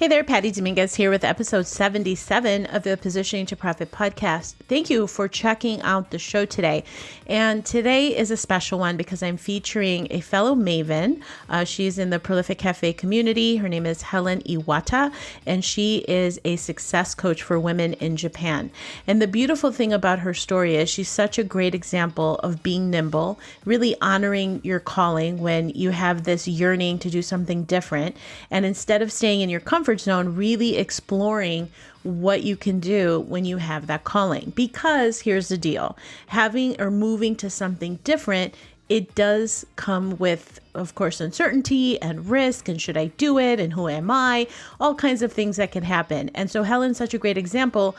Hey there, Patty Dominguez here with episode 77 of the Positioning to Profit podcast. Thank you for checking out the show today. And today is a special one because I'm featuring a fellow Maven. She's in the Prolific Cafe community. Her name is Helen Iwata, and she is a success coach for women in Japan. And the beautiful thing about her story is she's such a great example of being nimble, really honoring your calling when you have this yearning to do something different. And instead of staying in your comfort zone, really exploring what you can do when you have that calling. Because here's the deal, having or moving to something different, it does come with, of course, uncertainty and risk, and should I do it, and who am I, all kinds of things that can happen. And so Helen's such a great example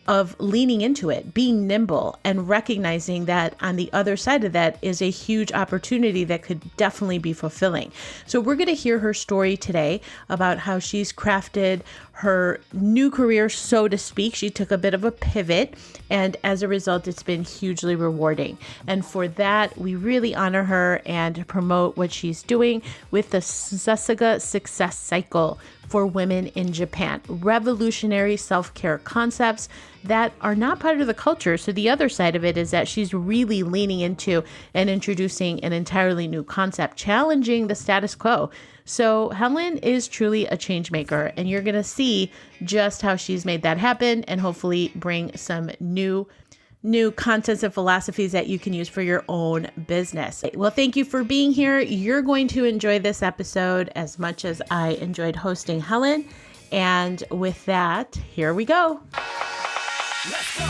of leaning into it, being nimble, and recognizing that on the other side of that is a huge opportunity that could definitely be fulfilling. So we're going to hear her story today about how she's crafted her new career, so to speak. She took a bit of a pivot, and as a result, it's been hugely rewarding. And for that, we really honor her and promote what she's doing with the Sasuga Success Cycle for women in Japan. Revolutionary self-care concepts that are not part of the culture. So the other side of it is that she's really leaning into and introducing an entirely new concept, challenging the status quo. So Helen is truly a change maker, and you're going to see just how she's made that happen and hopefully bring some new contents and philosophies that you can use for your own business. Well, thank you for being here. You're going to enjoy this episode as much as I enjoyed hosting Helen. And with that, here we go. Let's go.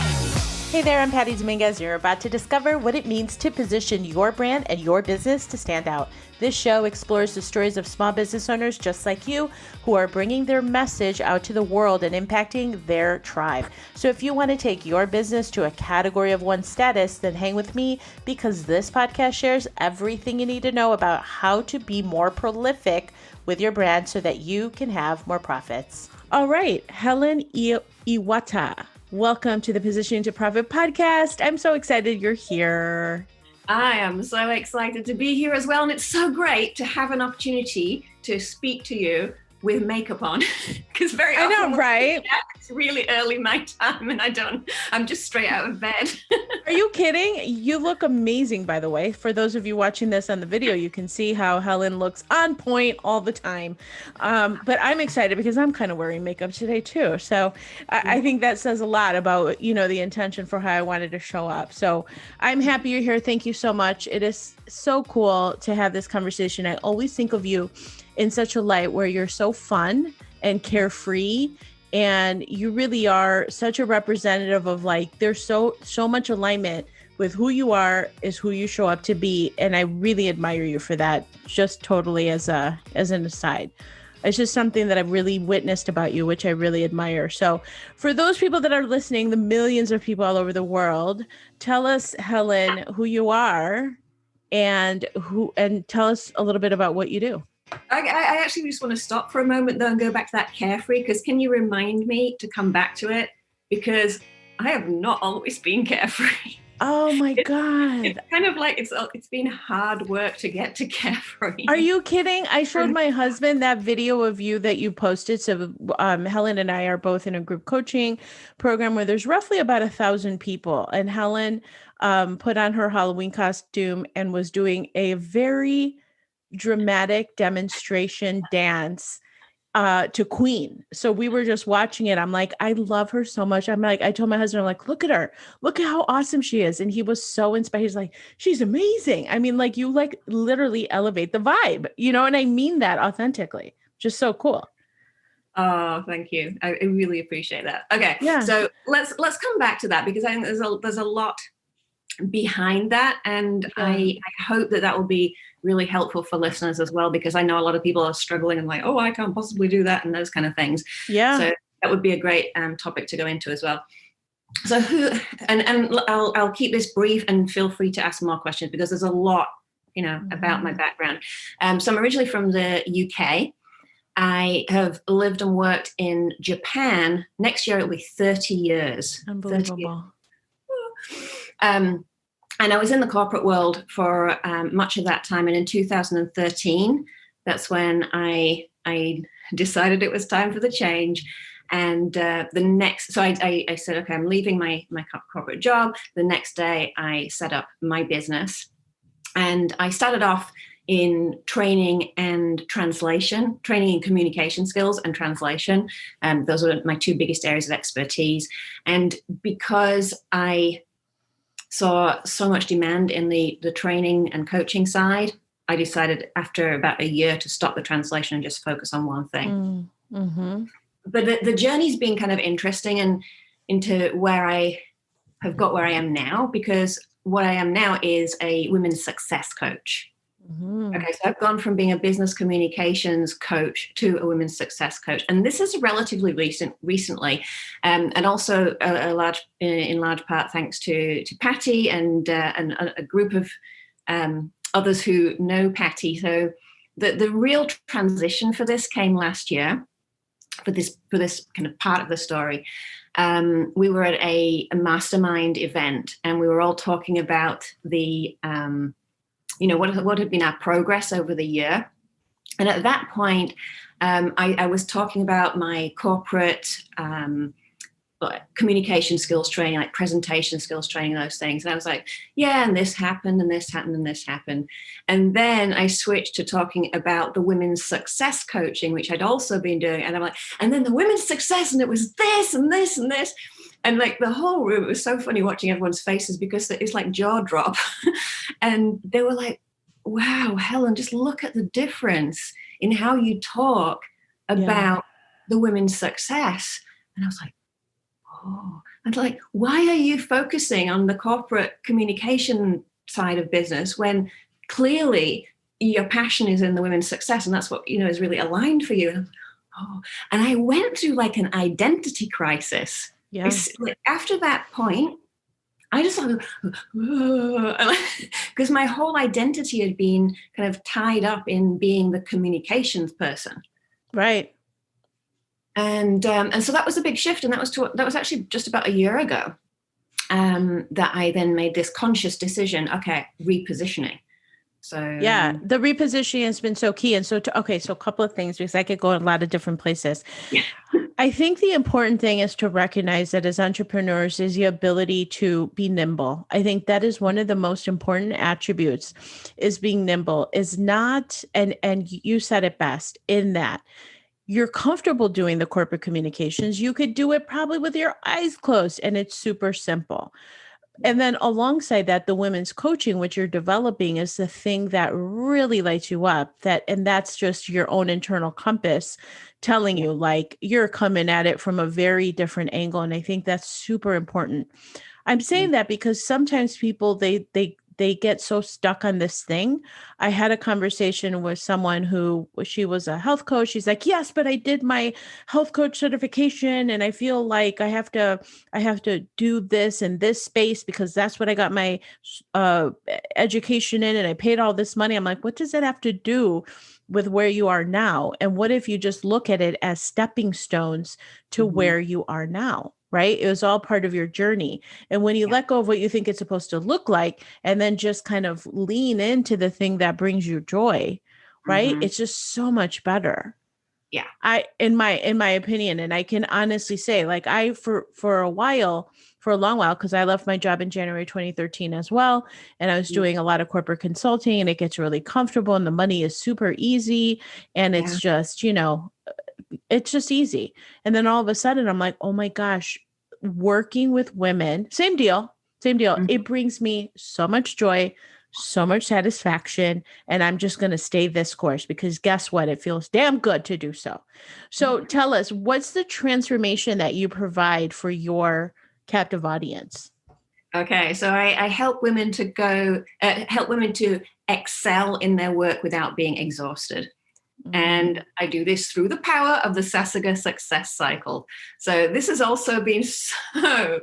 Hey there, I'm Patty Dominguez. You're about to discover what it means to position your brand and your business to stand out. This show explores the stories of small business owners just like you who are bringing their message out to the world and impacting their tribe. So if you want to take your business to a category of one status, then hang with me because this podcast shares everything you need to know about how to be more prolific with your brand so that you can have more profits. All right, Helen Iwata. Welcome to the Positioning to Profit podcast. I'm so excited you're here. I am so excited to be here as well. And it's so great to have an opportunity to speak to you with makeup on. Because very often I know, right? It's really early my time and I'm just straight out of bed. Are you kidding? You look amazing, by the way. For those of you watching this on the video, you can see how Helen looks on point all the time. But I'm excited because I'm kind of wearing makeup today too. So I think that says a lot about, the intention for how I wanted to show up. So I'm happy you're here. Thank you so much. It is so cool to have this conversation. I always think of you in such a light where you're so fun and carefree, and you really are such a representative of there's so much alignment with who you are is who you show up to be. And I really admire you for that, just totally as an aside. It's just something that I've really witnessed about you, which I really admire. So for those people that are listening, the millions of people all over the world, tell us, Helen, who you are and tell us a little bit about what you do. I actually just want to stop for a moment though and go back to that carefree, because can you remind me to come back to it? Because I have not always been carefree. Oh my God. It's kind of like it's been hard work to get to carefree. Are you kidding? I showed my husband that video of you that you posted. So Helen and I are both in a group coaching program where there's roughly about 1,000 people. And Helen put on her Halloween costume and was doing a very dramatic demonstration dance to Queen. So we were just watching it. I'm like, I love her so much. I told my husband, I'm like, look at her, look at how awesome she is. And he was so inspired. He's like, she's amazing. I mean, you literally elevate the vibe, and I mean that authentically. Just so cool. Oh, thank you. I really appreciate that. Okay. Yeah. So let's come back to that, because I think there's a lot behind that. And yeah. I hope that will be really helpful for listeners as well, because I know a lot of people are struggling and oh, I can't possibly do that, and those kind of things. Yeah. So that would be a great topic to go into as well. So I'll keep this brief, and feel free to ask more questions because there's a lot, about my background. So I'm originally from the UK. I have lived and worked in Japan. Next year it'll be 30 years. Unbelievable. 30 years. And I was in the corporate world for much of that time. And in 2013, that's when I decided it was time for the change. And so I said, okay, I'm leaving my corporate job. The next day I set up my business, and I started off in training and translation, training and communication skills and translation. Those were my two biggest areas of expertise. And because I saw so much demand in the training and coaching side, I decided after about a year to stop the translation and just focus on one thing. Mm-hmm. But the journey's been kind of interesting and into where I have got where I am now, because what I am now is a women's success coach. Mm-hmm. Okay, so I've gone from being a business communications coach to a women's success coach, and this is relatively recently, and also in large part thanks to Patty and a group of others who know Patty. So the real transition for this came last year. For this kind of part of the story, we were at a mastermind event, and we were all talking about the what had been our progress over the year. And at that point, I was talking about my corporate communication skills training, like presentation skills training, those things. And I was like, yeah, and this happened, and this happened, and this happened. And then I switched to talking about the women's success coaching, which I'd also been doing. And I'm like, and then the women's success, and it was this and this and this. And like the whole room, it was so funny watching everyone's faces, because it's like jaw drop. And they were like, wow, Helen, just look at the difference in how you talk about the women's success. And I was like, oh, and like, why are you focusing on the corporate communication side of business when clearly your passion is in the women's success, and that's what, is really aligned for you? And I went through like an identity crisis. Yeah. Like, after that point, I just thought, because my whole identity had been kind of tied up in being the communications person. Right. And so that was a big shift. And that was actually just about a year ago that I then made this conscious decision, okay, repositioning. So yeah, the repositioning has been so key. And so, so a couple of things, because I could go in a lot of different places. Yeah. I think the important thing is to recognize that as entrepreneurs is the ability to be nimble. I think that is one of the most important attributes, is being nimble, is not, and you said it best, in that you're comfortable doing the corporate communications. You could do it probably with your eyes closed, and it's super simple. And then alongside that, the women's coaching, which you're developing, is the thing that really lights you up. And that's just your own internal compass telling you, like, you're coming at it from a very different angle. And I think that's super important. I'm saying that because sometimes people, they get so stuck on this thing. I had a conversation with someone who, she was a health coach. She's like, yes, but I did my health coach certification, and I feel like I have to do this in this space because that's what I got my education in, and I paid all this money. I'm like, what does that have to do with where you are now? And what if you just look at it as stepping stones to where you are now? Right? It was all part of your journey. And when you let go of what you think it's supposed to look like, and then just kind of lean into the thing that brings you joy, right? It's just so much better. Yeah. In my opinion, and I can honestly say, like, for a long while, because I left my job in January 2013 as well. And I was doing a lot of corporate consulting, and it gets really comfortable, and the money is super easy. And it's just, it's just easy. And then all of a sudden I'm like, oh my gosh, working with women, same deal. It brings me so much joy, so much satisfaction. And I'm just going to stay this course, because guess what? It feels damn good to do so. So tell us, what's the transformation that you provide for your captive audience? Okay. So I help women to help women to excel in their work without being exhausted. And I do this through the power of the Sasuga Success Cycle. So this has also been so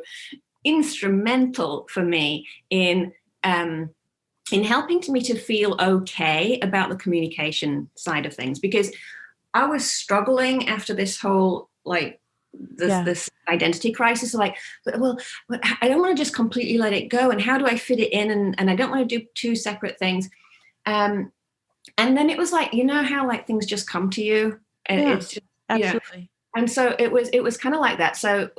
instrumental for me in helping me to feel okay about the communication side of things, because I was struggling after this whole this identity crisis. Like, well, I don't want to just completely let it go, and how do I fit it in? And I don't want to do two separate things. And then it was like, how like things just come to you, Yeah, It's just, absolutely. and so it was kind of like that. So,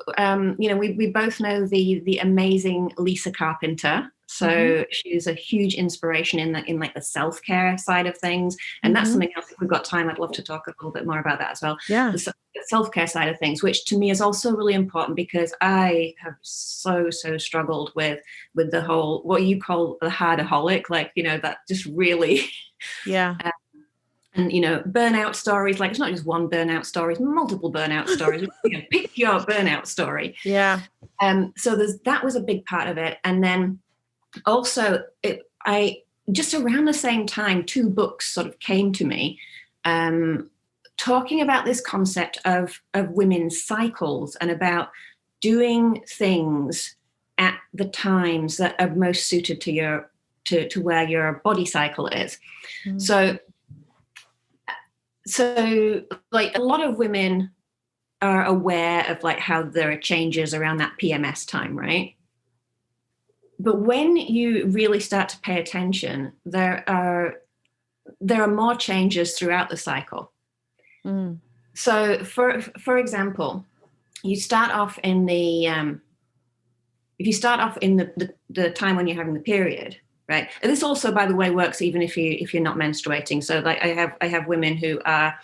we both know the amazing Lisa Carpenter. So she's a huge inspiration in like the self-care side of things. And that's something else, if we've got time, I'd love to talk a little bit more about that as well. Yeah. The self-care side of things, which to me is also really important, because I have so struggled with the whole, what you call the hardaholic, like, that just really, Yeah. and burnout stories. Like, it's not just one burnout story, it's multiple burnout stories. Pick your burnout story. Yeah. So that was a big part of it. And then also, I just around the same time, 2 books sort of came to me, talking about this concept of women's cycles, and about doing things at the times that are most suited to where your body cycle is. So like, a lot of women are aware of like how there are changes around that PMS time, right? But when you really start to pay attention, there are more changes throughout the cycle. So for example, you start off in the if you start off in the time when you're having the period, right? And this also, by the way, works even if you're not menstruating. So like, I have women who are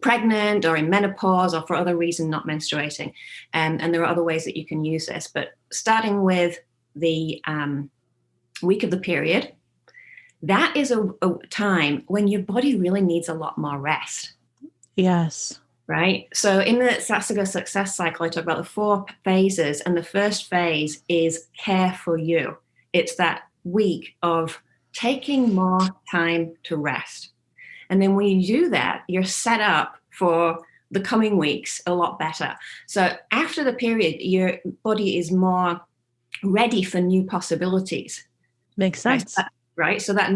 pregnant or in menopause or for other reason not menstruating, and there are other ways that you can use this. But starting with the week of the period, that is a time when your body really needs a lot more rest. Yes. Right. So in the Sasuga Success Cycle, I talk about the 4 phases, and the first phase is care for you. It's that week of taking more time to rest. And then when you do that, you're set up for the coming weeks a lot better. So after the period, your body is more ready for new possibilities. Makes sense. Right. So that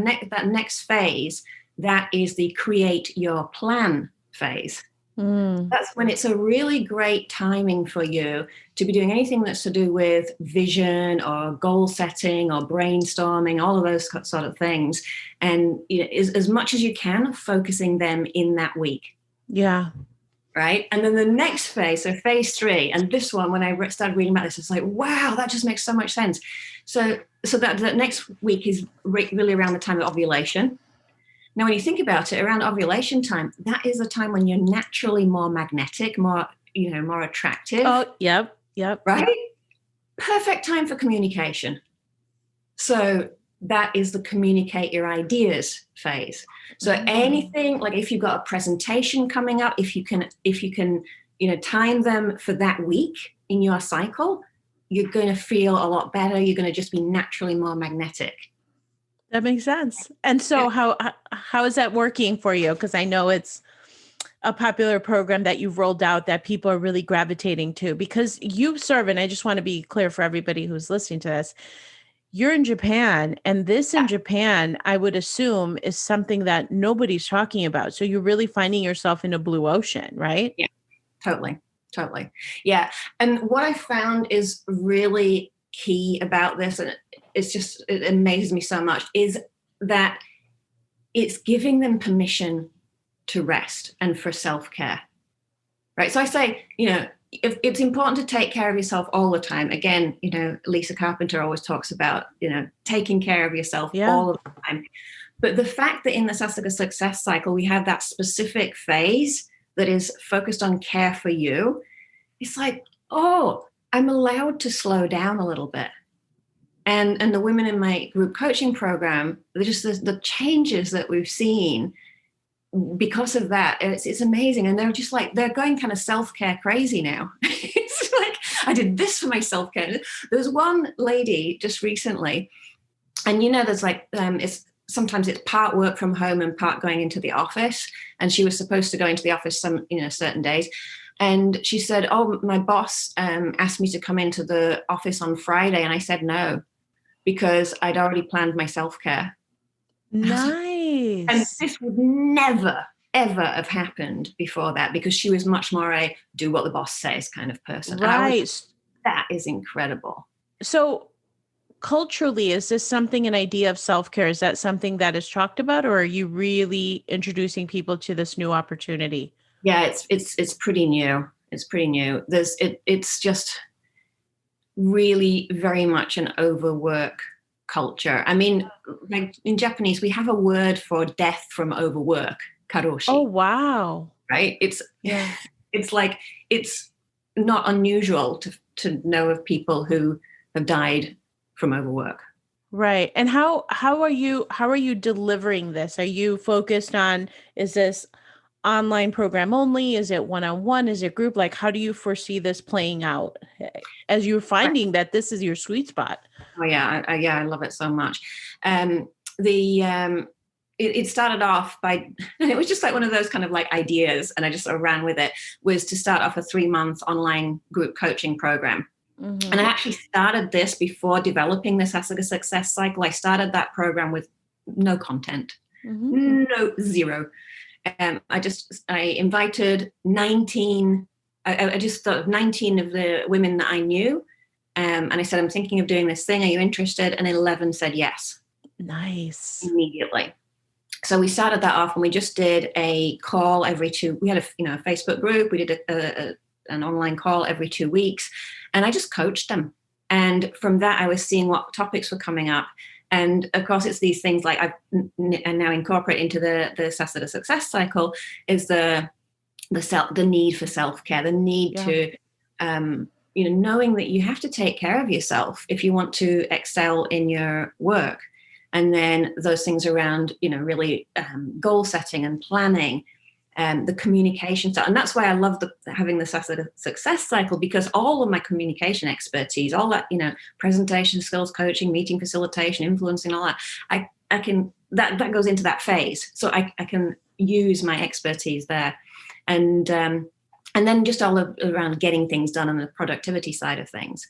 next phase, that is the create your plan phase. That's when it's a really great timing for you to be doing anything that's to do with vision or goal setting or brainstorming, all of those sort of things. And as much as you can, focusing them in that week. Yeah. Right. And then the next phase, so phase 3, and this one, when I started reading about this, it's like, wow, that just makes so much sense. So that next week is really around the time of ovulation. Now, when you think about it, around ovulation time, that is a time when you're naturally more magnetic, more attractive. Oh, yep. Right? Perfect time for communication. So that is the communicate your ideas phase. So anything, like if you've got a presentation coming up, if you can, time them for that week in your cycle, you're going to feel a lot better. You're going to just be naturally more magnetic. That makes sense. And so how is that working for you? Because I know it's a popular program that you've rolled out that people are really gravitating to, because you serve, and I just want to be clear for everybody who's listening to this, you're in Japan, and this in Japan, I would assume, is something that nobody's talking about. So you're really finding yourself in a blue ocean, right? Yeah, totally. Yeah. And what I found is really key about this, and it amazes me so much, is that it's giving them permission to rest and for self-care. Right. So I say, if it's important to take care of yourself all the time. Again, Lisa Carpenter always talks about, taking care of yourself all of the time. But the fact that in the Sasuga Success Cycle, we have that specific phase that is focused on care for you, it's like, oh, I'm allowed to slow down a little bit. And the women in my group coaching program, the changes that we've seen because of that, it's amazing. And they're just like, they're going kind of self-care crazy now. It's like, I did this for my self-care. There was one lady just recently, and there's like, sometimes it's part work from home and part going into the office. And she was supposed to go into the office certain days. And she said, oh, my boss asked me to come into the office on Friday. And I said no, because I'd already planned my self-care. Nice. And this would never, ever have happened before that, because she was much more a do what the boss says kind of person. Right. That is incredible. So culturally, is this something, an idea of self-care? Is that something that is talked about, or are you really introducing people to this new opportunity? Yeah, it's pretty new. It's pretty new. It's just really very much an overwork culture. I mean, like in Japanese, we have a word for death from overwork, Oh, karoshi, wow. right? Yeah. It's like it's not unusual to know of people who have died from overwork. Right. And how are you delivering this? Are you focused on, is this online program only? Is it one-on-one? Is it group? Like, how do you foresee this playing out as you're finding that this is your sweet spot? Oh yeah, I love it so much. The it started off by, and it was just like one of those kind of like ideas, and I just sort of ran with it. Was to start off a 3-month online group coaching program, Mm-hmm. and I actually started this before developing the Sasuga Success Cycle. I started that program with no content, Mm-hmm. no zero. I invited 19. I just thought of 19 of the women that I knew. And I said, I'm thinking of doing this thing. Are you interested? And 11 said yes. Nice. Immediately. So we started that off, and we just did a call every two. We had a Facebook group. We did an online call every 2 weeks, and I just coached them. And from that, I was seeing what topics were coming up. And of course, it's these things like I now incorporate into the Sasuga Success Cycle is the need for self-care, the need to knowing that you have to take care of yourself if you want to excel in your work. And then those things around, really goal setting and planning, and the communication stuff. And that's why I love having the Sasuga Success Cycle, because all of my communication expertise, all that, presentation skills, coaching, meeting facilitation, influencing, all that, I can, that goes into that phase. So I can use my expertise there. And then just all around getting things done on the productivity side of things.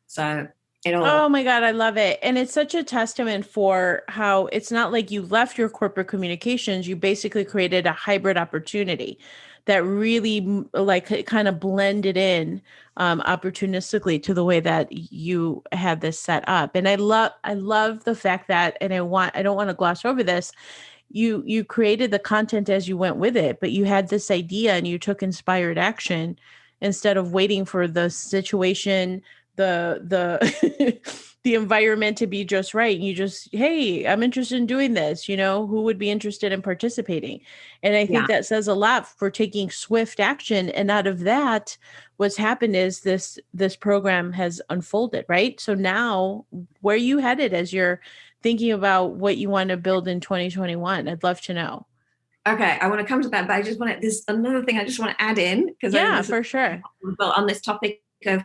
So it all. Oh my God, I love it. And it's such a testament for how it's not like you left your corporate communications. You basically created a hybrid opportunity that really like kind of blended in opportunistically to the way that you had this set up. And I love the fact that, and I don't want to gloss over this. You created the content as you went with it, but you had this idea and you took inspired action instead of waiting for the situation, the the environment to be just right. And you just, hey, I'm interested in doing this, who would be interested in participating? And I think that says a lot for taking swift action. And out of that, what's happened is this program has unfolded, right? So now where are you headed as you're thinking about what you want to build in 2021? I'd love to know. Okay, I want to come to that, but I just there's another thing I just want to add in, because For sure. Well, on this topic of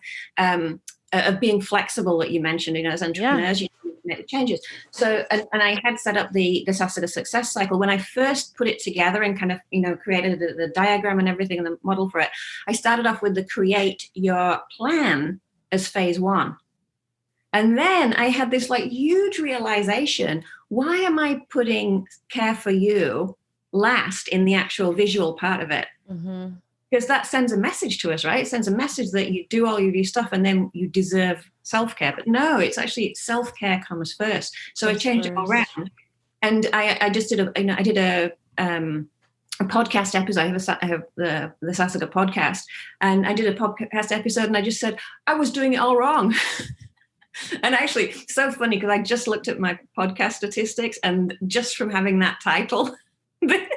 being flexible that you mentioned, as entrepreneurs, you need to make the changes. So, and I had set up the Sasuga Success Cycle. When I first put it together and kind of, created the diagram and everything and the model for it, I started off with the create your plan as phase 1. And then I had this like huge realization, why am I putting care for you last in the actual visual part of it? Mm-hmm. Because that sends a message to us, right? It sends a message that you do all of your stuff and then you deserve self-care. But no, it's actually self-care comes first. So I changed it all around. And I just did a podcast episode. I have the Sasuga podcast, and I did a podcast episode, and I just said I was doing it all wrong. And actually, so funny, because I just looked at my podcast statistics, and just from having that title, it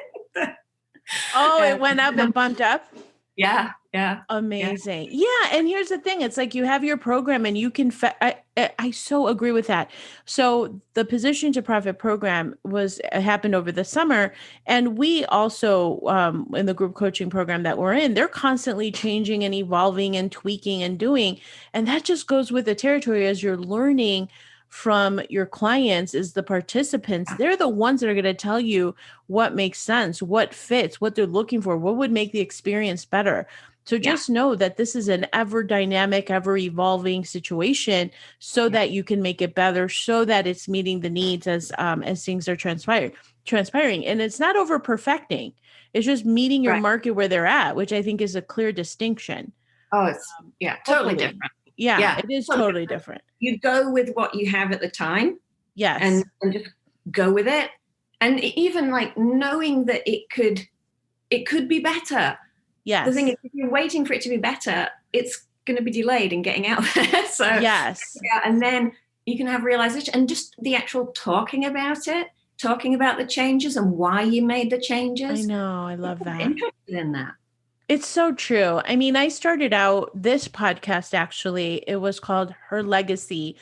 went up and bumped up. Yeah. Amazing. Yeah. And here's the thing. It's like you have your program and you can, I so agree with that. So the Position to Profit program happened over the summer. And we also, in the group coaching program that we're in, they're constantly changing and evolving and tweaking and doing. And that just goes with the territory as you're learning from your clients. Is the participants, they're the ones that are going to tell you what makes sense, what fits, what they're looking for, what would make the experience better. So just know that this is an ever dynamic, ever evolving situation, so that you can make it better, so that it's meeting the needs as things are transpiring. And it's not over perfecting. It's just meeting your market where they're at, which I think is a clear distinction. Oh, it's totally different. Yeah, it is totally different. You go with what you have at the time. Yes. And just go with it. And even like knowing that it could be better. Yes. The thing is, if you're waiting for it to be better, it's going to be delayed in getting out there. So yes. Yeah, and then you can have realization, and just the actual talking about it, talking about the changes and why you made the changes. I know. I love that. I'm interested in that. It's so true. I mean, I started out this podcast, actually, it was called Her Legacy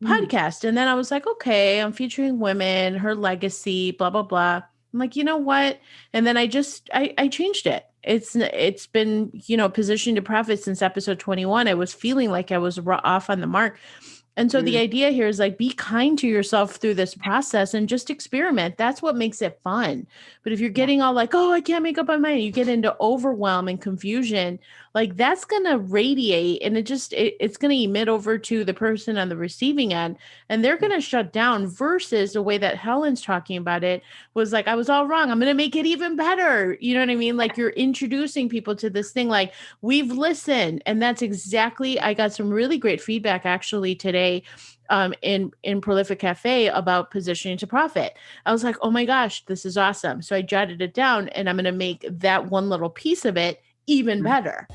podcast. And then I was like, okay, I'm featuring women, her legacy, blah, blah, blah. I'm like, you know what? And then I changed it. It's been, positioning to profit since episode 21. I was feeling like I was off on the mark. And so the idea here is like, be kind to yourself through this process and just experiment. That's what makes it fun. But if you're getting all like, oh, I can't make up my mind, you get into overwhelm and confusion, like that's going to radiate, and it's going to emit over to the person on the receiving end, and they're going to shut down, versus the way that Helen's talking about it was like, I was all wrong, I'm going to make it even better. You know what I mean? Like, you're introducing people to this thing, like, we've listened. And that's exactly, I got some really great feedback actually today in Prolific Cafe about positioning to profit. I was like, oh my gosh, this is awesome. So I jotted it down, and I'm going to make that one little piece of it even better.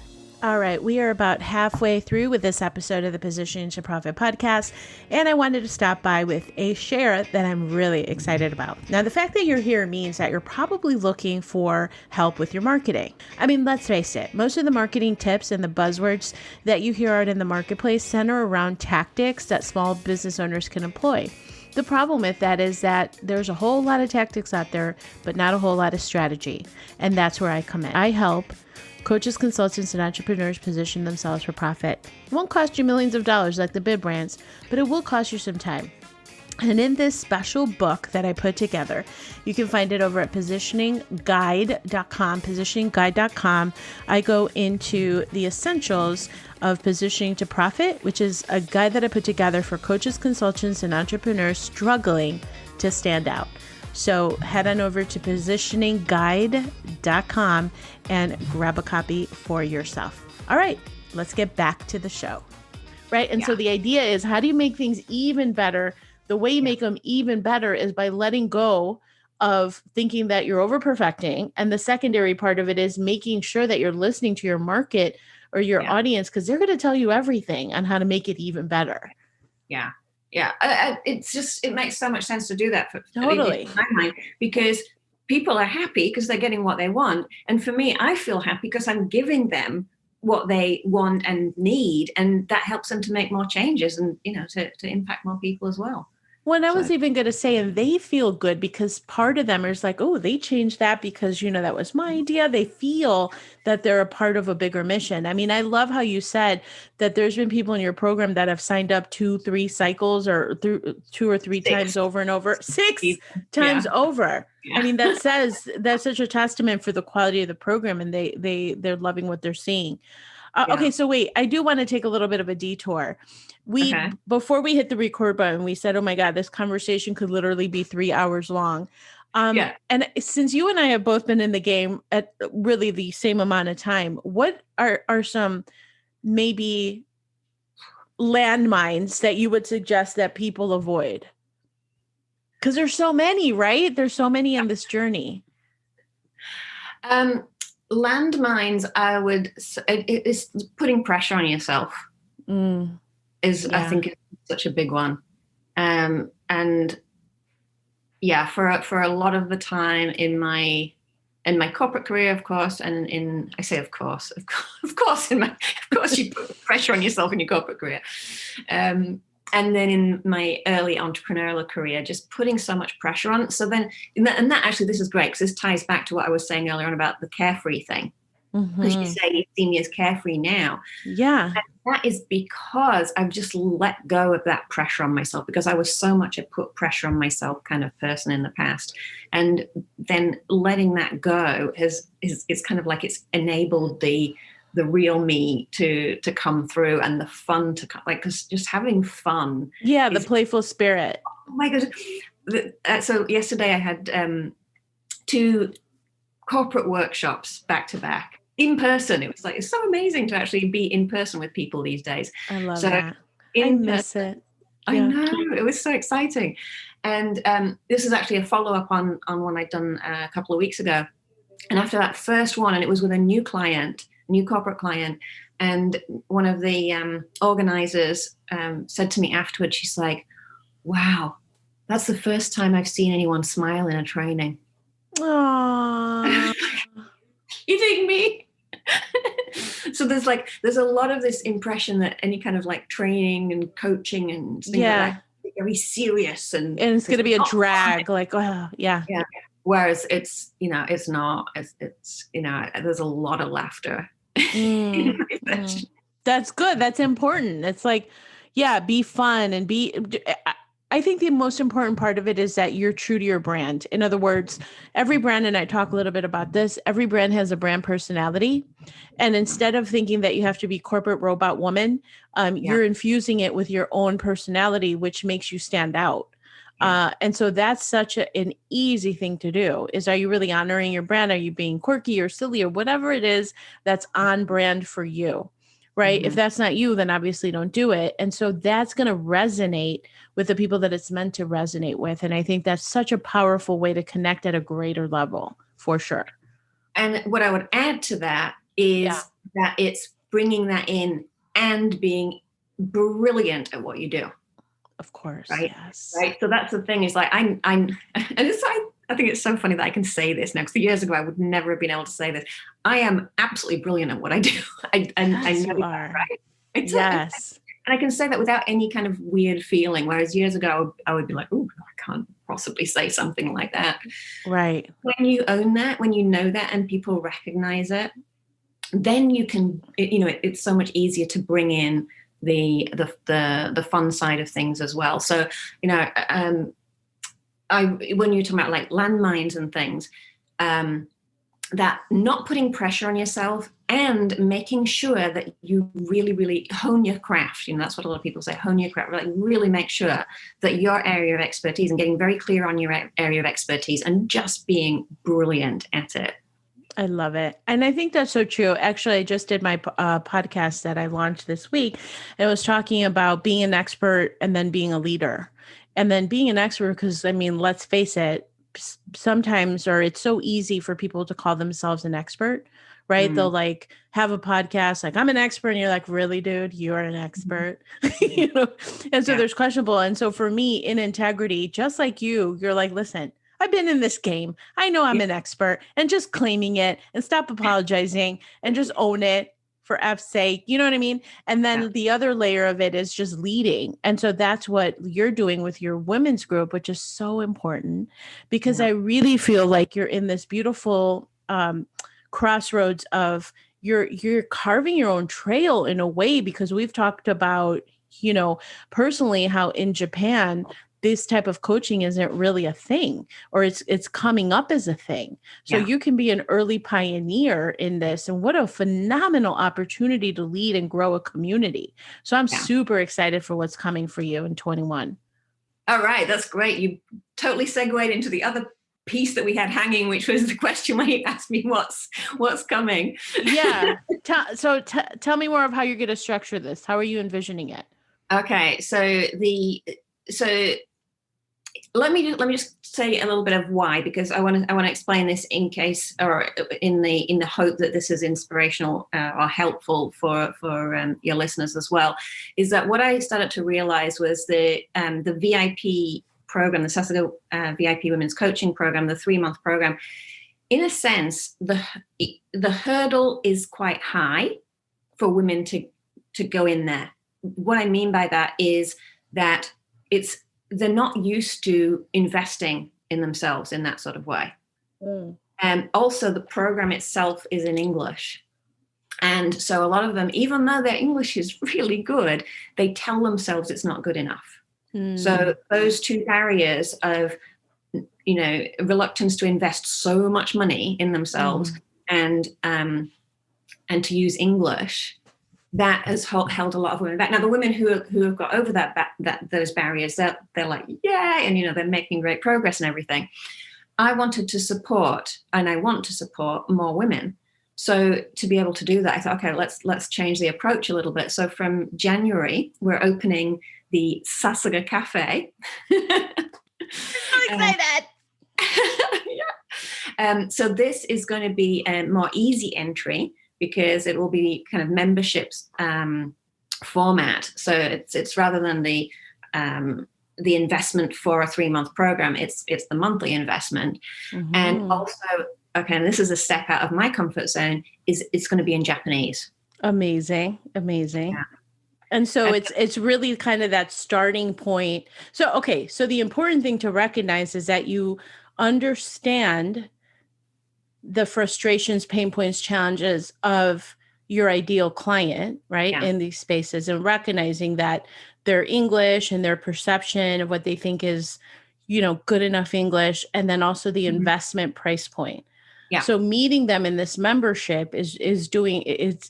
All right, we are about halfway through with this episode of the Positioning to Profit podcast, and I wanted to stop by with a share that I'm really excited about. Now, the fact that you're here means that you're probably looking for help with your marketing. I mean, let's face it, most of the marketing tips and the buzzwords that you hear out in the marketplace center around tactics that small business owners can employ. The problem with that is that there's a whole lot of tactics out there, but not a whole lot of strategy, and that's where I come in. I help coaches, consultants, and entrepreneurs position themselves for profit. It won't cost you millions of dollars like the big brands, but it will cost you some time. And in this special book that I put together, you can find it over at positioningguide.com, I go into the essentials of positioning to profit, which is a guide that I put together for coaches, consultants, and entrepreneurs struggling to stand out. So head on over to positioningguide.com and grab a copy for yourself. All right, let's get back to the show. Right. And so the idea is, how do you make things even better? The way you make them even better is by letting go of thinking that you're over perfecting. And the secondary part of it is making sure that you're listening to your market or your audience, because they're going to tell you everything on how to make it even better. Yeah. Yeah. It makes so much sense to do that totally in my mind, because people are happy because they're getting what they want. And for me, I feel happy because I'm giving them what they want and need. And that helps them to make more changes and, to impact more people as well. Well, I was even going to say, and they feel good because part of them is like, oh, they changed that because, that was my idea. They feel that they're a part of a bigger mission. I mean, I love how you said that there's been people in your program that have signed up 2-3 cycles or 2 or 3 times over and over, 6 times over. Yeah. I mean, that's such a testament for the quality of the program, and they're loving what they're seeing. Okay, so wait, I do want to take a little bit of a detour. Before we hit the record button, we said, oh my God, this conversation could literally be 3 hours long. And since you and I have both been in the game at really the same amount of time, what are some maybe landmines that you would suggest that people avoid? Because there's so many, right? There's so many in this journey. Landmines, it's putting pressure on yourself. I think is such a big one. For a lot of the time in my corporate career, of course, and you put pressure on yourself in your corporate career. And then in my early entrepreneurial career, just putting so much pressure on. So then, this is great because this ties back to what I was saying earlier on about the carefree thing. Because you say you see me as carefree now. Yeah. And that is because I've just let go of that pressure on myself, because I was so much a put pressure on myself kind of person in the past. And then letting that go is kind of like it's enabled the real me to come through, and the fun to come, like, because just having fun. Yeah, the playful spirit. Oh my God. So yesterday I had 2 corporate workshops back to back. in person. It was like, it's so amazing to actually be in person with people these days. I love So that. I in miss person, it. I know, it was so exciting. And this is actually a follow-up on one I'd done a couple of weeks ago. And after that first one, and it was with a new client, new corporate client, and one of the organizers said to me afterwards, she's like, wow, that's the first time I've seen anyone smile in a training. Aww. You think me? So there's a lot of this impression that any kind of like training and coaching and things like that is very serious and it's going to be a drag. Like, oh, yeah. Whereas it's not. It's there's a lot of laughter. That's good. That's important. It's like, yeah, be fun and I think the most important part of it is that you're true to your brand. In other words, every brand, and I talk a little bit about this, every brand has a brand personality. And instead of thinking that you have to be corporate robot woman, you're infusing it with your own personality, which makes you stand out. And so that's such an easy thing to do is, are you really honoring your brand? Are you being quirky or silly or whatever it is that's on brand for you? Right. If that's not you, then obviously don't do it. And so that's going to resonate with the people that it's meant to resonate with. And I think that's such a powerful way to connect at a greater level, for sure. And what I would add to that is that it's bringing that in and being brilliant at what you do. Of course. Right. Yes. Right. So that's the thing is like, and I think it's so funny that I can say this now, because years ago I would never have been able to say this. I am absolutely brilliant at what I do. I know you are. Right? Yes. And I can say that without any kind of weird feeling. Whereas years ago, I would be like, oh, I can't possibly say something like that. Right. When you own that, when you know that and people recognize it, then you can, it's so much easier to bring in the fun side of things as well. So, when you're talking about like landmines and things, that not putting pressure on yourself and making sure that you really, really hone your craft. That's what a lot of people say, hone your craft, like really make sure that your area of expertise and getting very clear on your area of expertise and just being brilliant at it. I love it. And I think that's so true. Actually, I just did my podcast that I launched this week. And it was talking about being an expert and then being a leader. And then being an expert, because let's face it, sometimes, or it's so easy for people to call themselves an expert, right? They'll like have a podcast, like I'm an expert. And you're like, really, dude, you're an expert, And so there's questionable. And so for me, in integrity, just like you're like, listen, I've been in this game. I know I'm an expert, and just claiming it and stop apologizing and just own it for F's sake. You know what I mean? And then the other layer of it is just leading. And so that's what you're doing with your women's group, which is so important because I really feel like you're in this beautiful crossroads of you're carving your own trail in a way, because we've talked about, personally how in Japan, this type of coaching isn't really a thing, or it's coming up as a thing. So you can be an early pioneer in this. And what a phenomenal opportunity to lead and grow a community. So I'm super excited for what's coming for you in 21. All right. That's great. You totally segued into the other piece that we had hanging, which was the question when you asked me what's coming. Yeah. Tell me more of how you're going to structure this. How are you envisioning it? Okay. So let me just say a little bit of why, because I want to explain this in case, or in the hope that this is inspirational or helpful for your listeners as well. Is that what I started to realize was the VIP program, the Sasuga VIP Women's Coaching Program, the 3-month program. In a sense, the hurdle is quite high for women to go in there. What I mean by that is that they're not used to investing in themselves in that sort of way. And also the program itself is in English. And so a lot of them, even though their English is really good, they tell themselves it's not good enough. So those two barriers of, reluctance to invest so much money in themselves and to use English, that has held a lot of women back. Now, the women who have got over those barriers, they're like, yay, and they're making great progress and everything. I wanted to support, and I want to support more women So to be able to do that, I thought, okay, let's change the approach a little bit. So from January, we're opening the Sasuga Cafe. So excited. Yeah. So this is going to be a more easy entry because it will be kind of memberships format. So it's rather than the investment for a 3-month program, it's the monthly investment. Mm-hmm. And also, okay, and this is a step out of my comfort zone, it's going to be in Japanese. Amazing. Yeah. And so it's really kind of that starting point. So, okay, so the important thing to recognize is that you understand the frustrations, pain points, challenges of your ideal client, right? Yeah. In these spaces, and recognizing that their English and their perception of what they think is, good enough English, and then also the investment price point. Yeah. So meeting them in this membership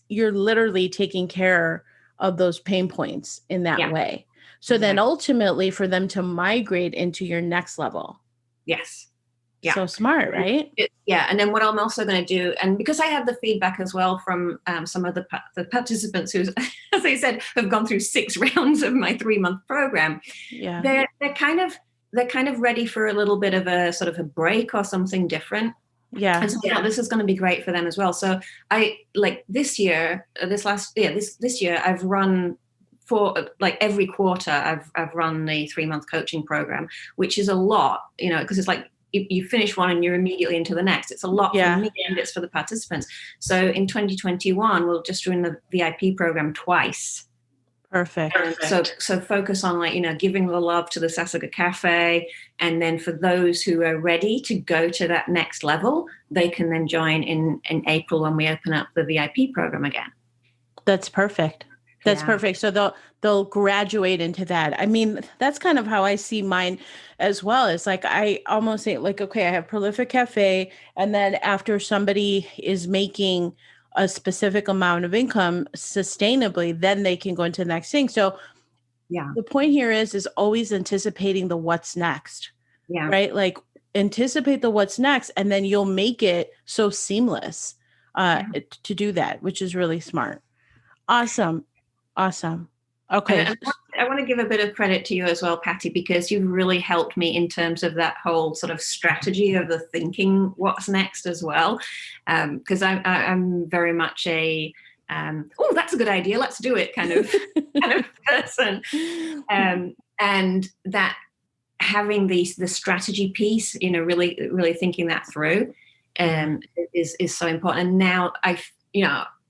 you're literally taking care of those pain points in that way. So then ultimately for them to migrate into your next level. Yes. Yeah. So smart, right? And then what I'm also going to do, and because I have the feedback as well from some of the participants who, as I said, have gone through 6 rounds of my 3-month program. Yeah. They're kind of ready for a little bit of a sort of a break or something different. Yeah. And so this is going to be great for them as well. So I this year, this year I've run for every quarter I've run the 3-month coaching program, which is a lot, because it's like you finish one and you're immediately into the next. It's a lot for me and it's for the participants. So in 2021, we'll just run the VIP program twice. Perfect. So focus on giving the love to the Sasuga Cafe, and then for those who are ready to go to that next level, they can then join in April when we open up the VIP program again. That's perfect. That's perfect. So they'll graduate into that. I mean, that's kind of how I see mine as well. It's like I almost say okay, I have Prolific Cafe, and then after somebody is making a specific amount of income sustainably, then they can go into the next thing. So the point here is always anticipating the what's next, right? Like anticipate the what's next, and then you'll make it so seamless to do that, which is really smart. Awesome. Okay. And I want to give a bit of credit to you as well, Patty, because you've really helped me in terms of that whole sort of strategy of the thinking what's next as well. Because I'm very much a, that's a good idea, let's do it kind of person. And that having the strategy piece, really, really thinking that through is so important. And now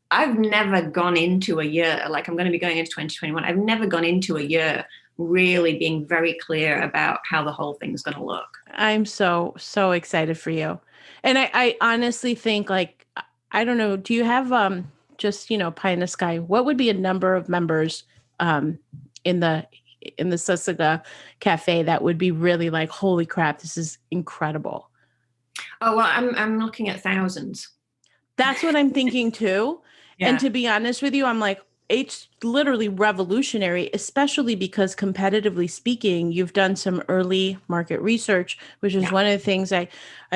I've never gone into a year, I'm going to be going into 2021. I've never gone into a year really being very clear about how the whole thing's going to look. I'm so excited for you. And I honestly think I don't know, do you have just, pie in the sky? What would be a number of members in the Sasuga Cafe that would be really holy crap, this is incredible? Oh, well, I'm looking at thousands. That's what I'm thinking too. Yeah. And to be honest with you, I'm it's literally revolutionary, especially because competitively speaking, you've done some early market research, which is one of the things I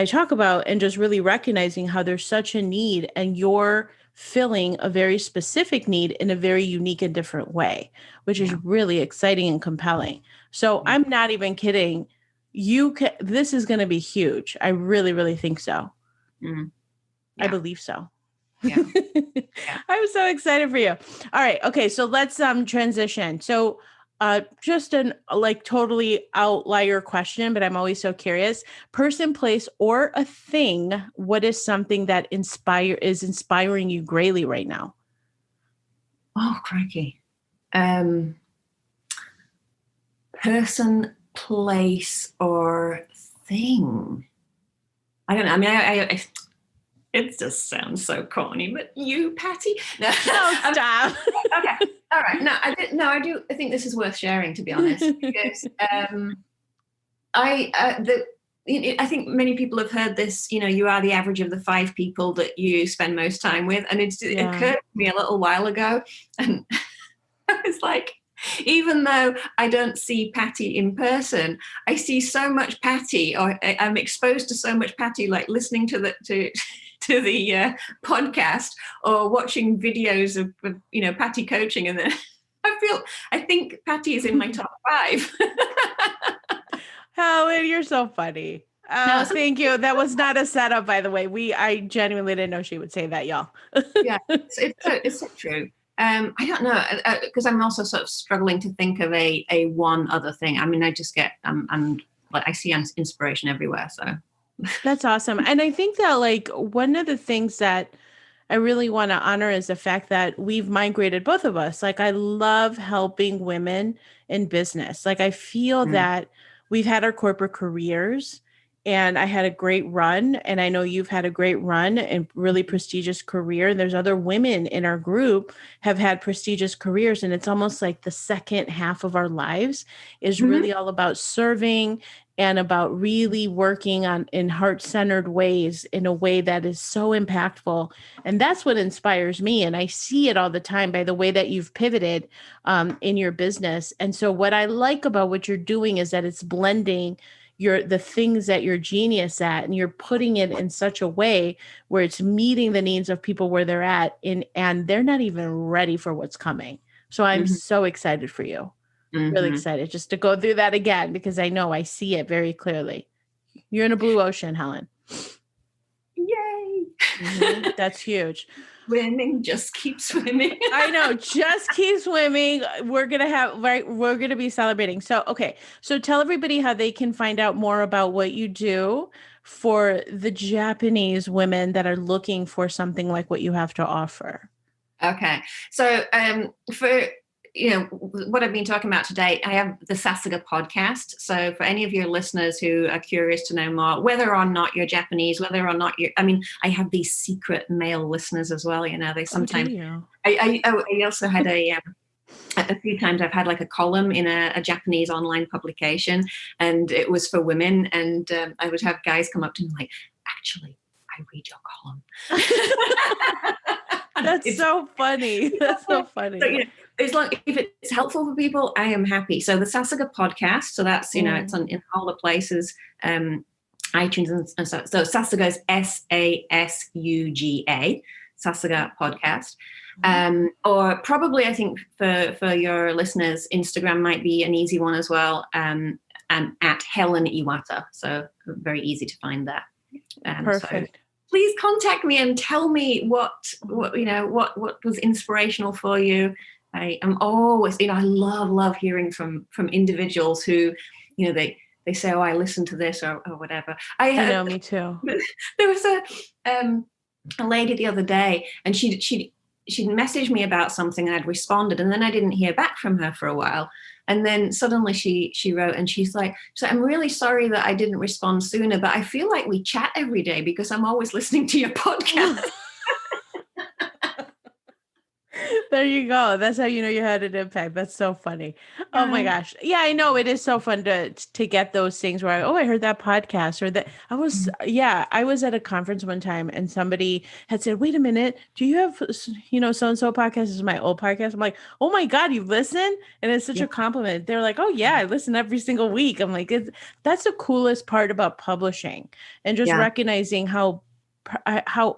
talk about, and just really recognizing how there's such a need and you're filling a very specific need in a very unique and different way, which is really exciting and compelling. So I'm not even kidding. This is going to be huge. I really, really think so. Mm-hmm. I believe so. Yeah. I'm so excited for you. All right. Okay. So let's transition. So just an totally outlier question, but I'm always so curious. Person, place, or a thing. What is something that is inspiring you greatly right now? Oh, crikey. Person, place, or thing. I don't know. I mean, I it just sounds so corny, but you, Patty? No, stop. Okay, all right. No, I do. I think this is worth sharing, to be honest, because I think many people have heard this. You are the average of the 5 people that you spend most time with, and it occurred to me a little while ago, and I was like, Even though I don't see Patty in person, I see so much Patty, or I'm exposed to so much Patty, like listening to the podcast or watching videos of Patty coaching, and then I think Patty is in my top 5. Helen, you're so funny. Oh, thank you. That was not a setup, by the way. I genuinely didn't know she would say that, y'all. Yeah, it's so true. I don't know, because I'm also sort of struggling to think of a one other thing. I mean, I just get I see inspiration everywhere. So that's awesome. And I think that like one of the things that I really want to honor is the fact that we've migrated, both of us. Like I love helping women in business. Like I feel that we've had our corporate careers, and I had a great run, and I know you've had a great run and really prestigious career. And there's other women in our group have had prestigious careers. And it's almost like the second half of our lives is really all about serving and about really working in heart-centered ways in a way that is so impactful. And that's what inspires me. And I see it all the time by the way that you've pivoted in your business. And so what I like about what you're doing is that it's blending the things that you're genius at, and you're putting it in such a way where it's meeting the needs of people where they're at, and they're not even ready for what's coming. So I'm so excited for you. Really excited just to go through that again, because I know I see it very clearly. You're in a blue ocean, Helen. Yay. That's huge. Swimming, just keep swimming. I know, just keep swimming. We're going to be celebrating. So, okay. So tell everybody how they can find out more about what you do for the Japanese women that are looking for something like what you have to offer. Okay. So for what I've been talking about today, I have the Sasuga podcast. So for any of your listeners who are curious to know more, whether or not you're Japanese, whether or not I have these secret male listeners as well. They sometimes, I also had a few times I've had like a column in a Japanese online publication, and it was for women. And I would have guys come up to me like, actually, I read your column. That's so funny. That's so funny. So, as long if it's helpful for people, I am happy. So the Sasuga podcast, so that's it's in all the places, iTunes and so Sasuga is SASUGA, Sasuga podcast. Or probably I think for your listeners, Instagram might be an easy one as well. And at Helen Iwata, so very easy to find that. Perfect. So, please contact me and tell me what was inspirational for you. I am always, I love hearing from individuals who, they say, oh, I listened to this or whatever. I know, me too. There was a lady the other day, and she'd messaged me about something, and I'd responded, and then I didn't hear back from her for a while. And then suddenly she wrote, and she's like, I'm really sorry that I didn't respond sooner, but I feel like we chat every day because I'm always listening to your podcast. There you go. That's how you know you had an impact. That's so funny. Oh my gosh. Yeah, I know. It is so fun to get those things where I heard that podcast, or that I was at a conference one time, and somebody had said, wait a minute, do you have, so-and-so podcast? This is my old podcast. I'm like, oh my God, you listen? And it's such a compliment. They're like, oh yeah, I listen every single week. I'm like, that's the coolest part about publishing, and just recognizing how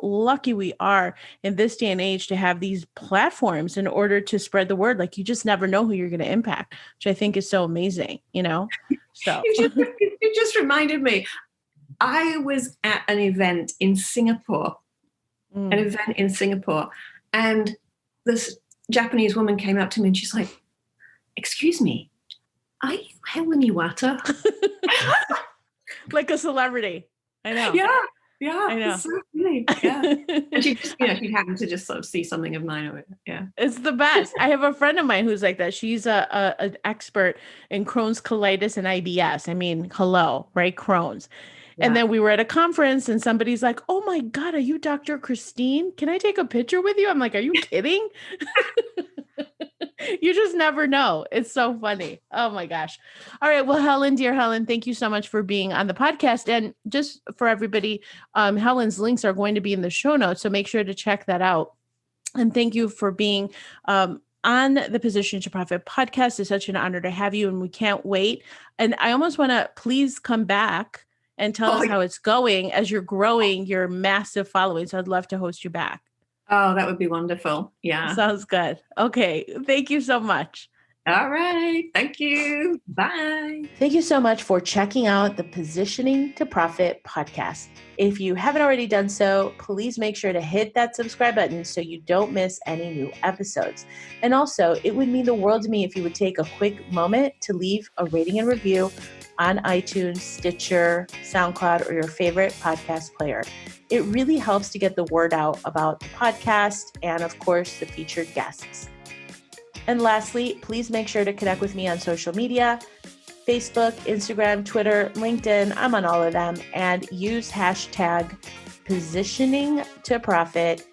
lucky we are in this day and age to have these platforms in order to spread the word. Like, you just never know who you're going to impact, which I think is so amazing, So it just reminded me, I was at an event in Singapore, and this Japanese woman came up to me and she's like, excuse me, are you Helen Iwata? Like a celebrity. I know. Yeah, I know. It's so funny. Yeah. And she just, she'd happen to just sort of see something of mine. Yeah. It's the best. I have a friend of mine who's like that. She's an expert in Crohn's colitis and IBS. I mean, hello, right? Crohn's. Yeah. And then we were at a conference, and somebody's like, oh my God, are you Dr. Christine? Can I take a picture with you? I'm like, are you kidding? You just never know. It's so funny. Oh my gosh. All right. Well, Helen, dear Helen, thank you so much for being on the podcast. And just for everybody, Helen's links are going to be in the show notes, so make sure to check that out. And thank you for being on the Positioning to Profit podcast. It's such an honor to have you, and we can't wait. And I almost want to please come back and tell us how it's going as you're growing your massive following. So I'd love to host you back. Oh, that would be wonderful. Yeah. Sounds good. Okay. Thank you so much. All right. Thank you. Bye. Thank you so much for checking out the Positioning to Profit podcast. If you haven't already done so, please make sure to hit that subscribe button so you don't miss any new episodes. And also, it would mean the world to me if you would take a quick moment to leave a rating and review on iTunes, Stitcher, SoundCloud, or your favorite podcast player. It really helps to get the word out about the podcast and, of course, the featured guests. And lastly, please make sure to connect with me on social media, Facebook, Instagram, Twitter, LinkedIn. I'm on all of them, and use hashtag positioning to profit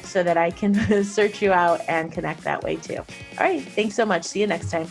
so that I can search you out and connect that way too. All right. Thanks so much. See you next time.